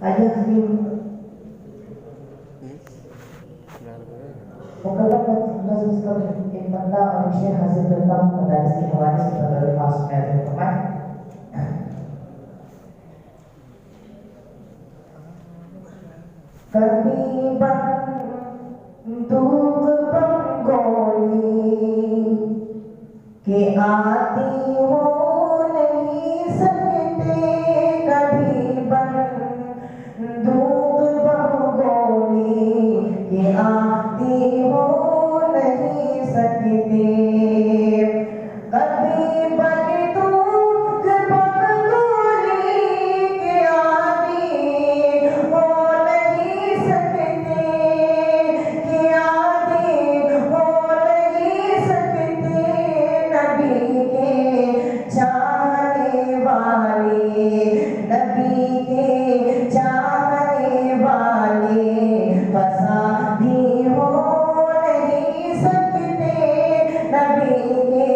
Ayah Hakim मुकर्रम नज़्म कर एक बंदा और एक शेर हासिल करता हूँ मदारिस के हवाले से बदर खास में फरमाए कभी बंदूक बंगोली के आती हो नहीं सकते कभी बंदूक बंगोली के आती हो नहीं सकते कभी बंदूक बंगोली के आती हो नहीं सकते के आती हो नहीं सकते नबी के चाहने वाले नबी के चाहने वाले फसा भी हो नहीं सकते नबी के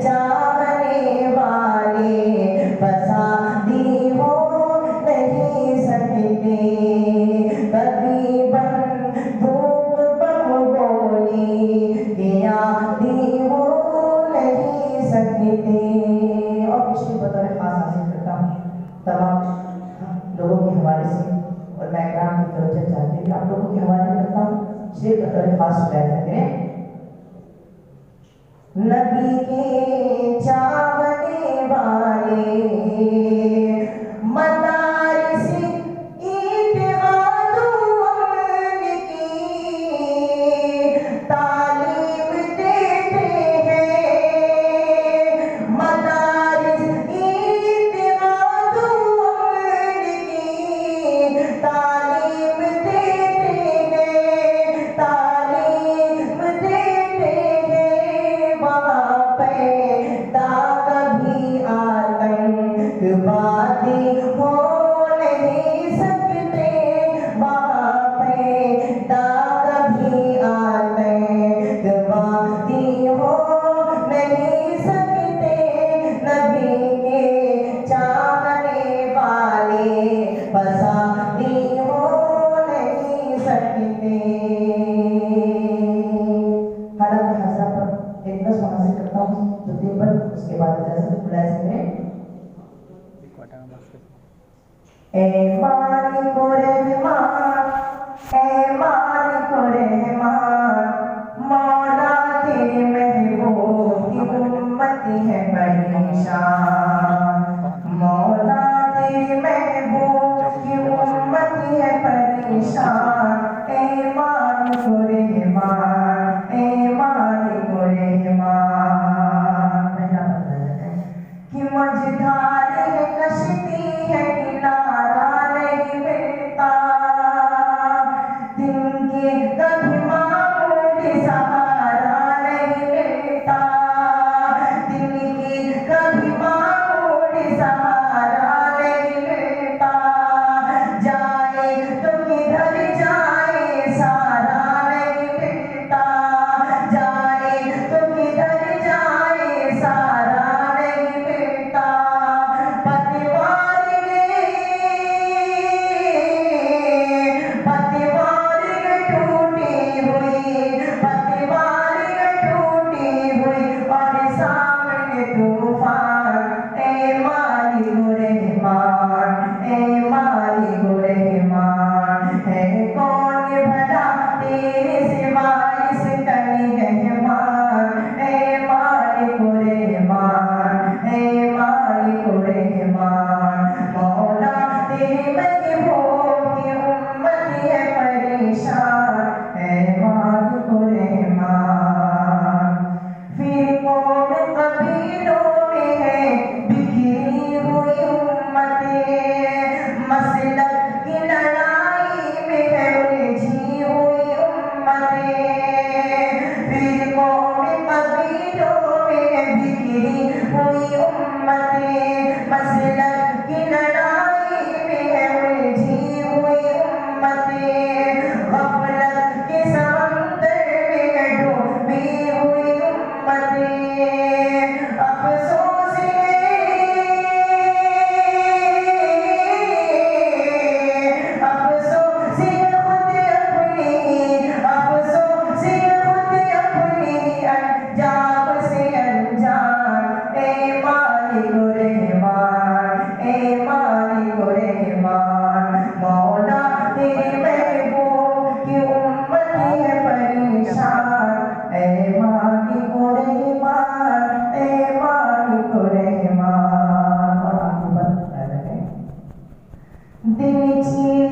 चाहने वाले फसा भी हो नहीं सकते कभी बंदूक बंगोली के आती हो नहीं सकते और पिछली बतौर खास हासिल करता हूँ तमाम लोगों के हवाले से और मैं इकराम की तवज्जो चाहते हुए आप लोगों के हवाले करता हूँ शेर बतौर खास बयान करें नबी के चाहने वाले मदारिस इत्तेहाद अमन की तालीम देते हैं मदारिस इत्तेहाद अमन की तालीम देते हैं तालीम देते हैं वहाँ पैदा कभी आतंकवादी हो नहीं सकते वहाँ पैदा कभी आतंकवादी हो नहीं सकते नबी के चाहने वाले फसादी हो नहीं सकते हालांकि हज़रा पर एक बस हासिल करता हूँ जो दिन पर उसके बाद इजाज़त मुलाज़िम में ए मालिक रहमान मौला तेरे महबूब की उम्मत है परेशान मौला तेरे महबूब की उम्मत है परेशान ए मालिक रहमान कि मझधार है कश्ती है किनारा नहीं मिलता दिन के कभी मामूली सहारा नहीं मिलता दिन के कभी मामूली सहारा नहीं मिलता जाए तो किधर जाए सारा नहीं मिलता जाए तो किधर जाए सारा नहीं मिलता पतवार टूटी हुई और सामने तूफान ए मालिक रहमान है कौन भला तेरे सिवा इस कली रहमान ए मालिक रहमान मौला तेरे महबूब की उम्मत है परेशान ए मालिक रहमान फिरकों में कबीलों में है बिखरी हुई उम्मतें मसलक की लड़ाई में है उलझी हुई उम्मतें फिरकों में कबीलों में है बिखरी हुई उम्मतें मसलक की लड़ाई में है उलझी हुई उम्मतें गफलत के समंदर में है डूबी हुई उम्मतें अफसोस है रहमान और आंखें बंद कर रहे हैं। दिन की